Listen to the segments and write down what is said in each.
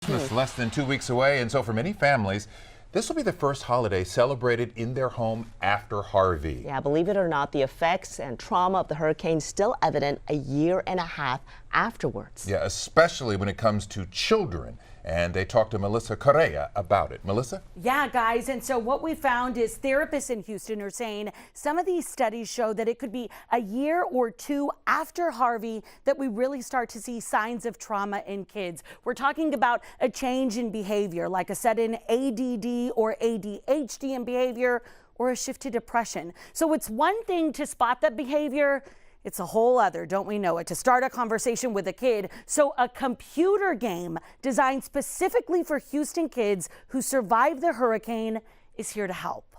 Christmas less than 2 weeks away, and so for many families, this will be the first holiday celebrated in their home after Harvey. Yeah, believe it or not, the effects and trauma of the hurricane still evident a year and a half afterwards. Yeah, especially when it comes to children. And they talked to Melissa Correa about it. Melissa? Yeah, guys. And so what we found is therapists in Houston are saying some of these studies show that it could be a year or two after Harvey that we really start to see signs of trauma in kids. We're talking about a change in behavior, like a sudden ADD or ADHD in behavior, or a shift to depression. So it's one thing to spot that behavior. It's a whole other, don't we know it, to start a conversation with a kid. So a computer game designed specifically for Houston kids who survived the hurricane is here to help.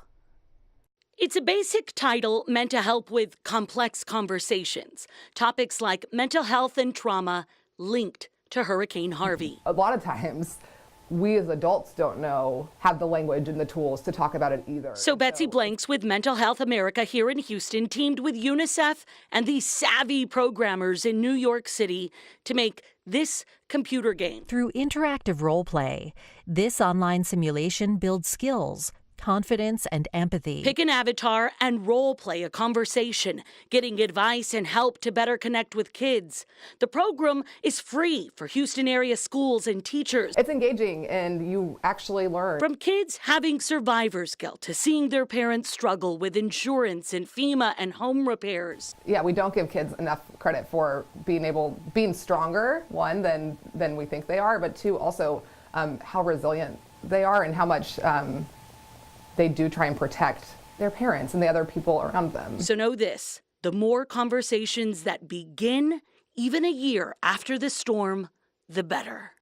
It's a basic title meant to help with complex conversations. Topics like mental health and trauma linked to Hurricane Harvey. A lot of times, we as adults don't have the language and the tools to talk about it either. So Betsy Blanks with Mental Health America here in Houston teamed with UNICEF and these savvy programmers in New York City to make this computer game. Through interactive role play, this online simulation builds skills, confidence, and empathy. Pick an avatar and role play a conversation, getting advice and help to better connect with kids. The program is free for Houston area schools and teachers. It's engaging and you actually learn. From kids having survivor's guilt to seeing their parents struggle with insurance and FEMA and home repairs. Yeah, we don't give kids enough credit for being stronger, one, than we think they are, but two, also how resilient they are and how much they do try and protect their parents and the other people around them. So know this, the more conversations that begin even a year after the storm, the better.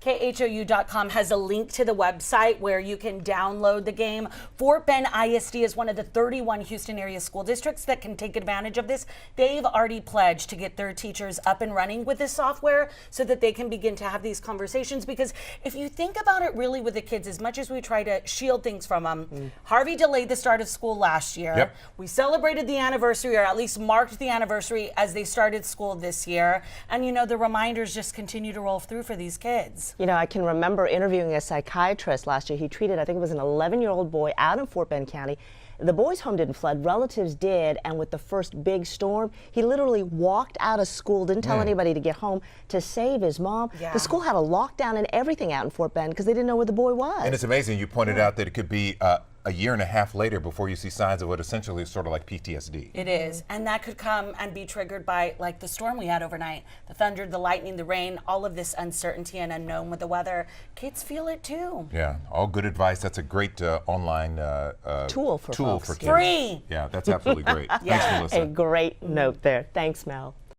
KHOU.com has a link to the website where you can download the game. Fort Bend ISD is one of the 31 Houston area school districts that can take advantage of this. They've already pledged to get their teachers up and running with this software so that they can begin to have these conversations. Because if you think about it really with the kids, as much as we try to shield things from them, Harvey delayed the start of school last year. Yep. We celebrated the anniversary, or at least marked the anniversary as they started school this year. And you know, the reminders just continue to roll through for these kids. You know, I can remember interviewing a psychiatrist last year. He treated, I think it was an 11-year-old boy out in Fort Bend County. The boy's home didn't flood, relatives did, and with the first big storm, he literally walked out of school, didn't tell anybody to get home to save his mom. Yeah. The school had a lockdown and everything out in Fort Bend because they didn't know where the boy was. And it's amazing, you pointed out that it could be a year and a half later before you see signs of what essentially is sort of like PTSD. It is, and that could come and be triggered by like the storm we had overnight, the thunder, the lightning, the rain, all of this uncertainty and unknown with the weather. Kids feel it too. Yeah, all good advice. That's a great online tool for folks. kids. Free. Yeah, that's absolutely great. Yeah. Thanks, Melissa. A great note there. Thanks, Mel.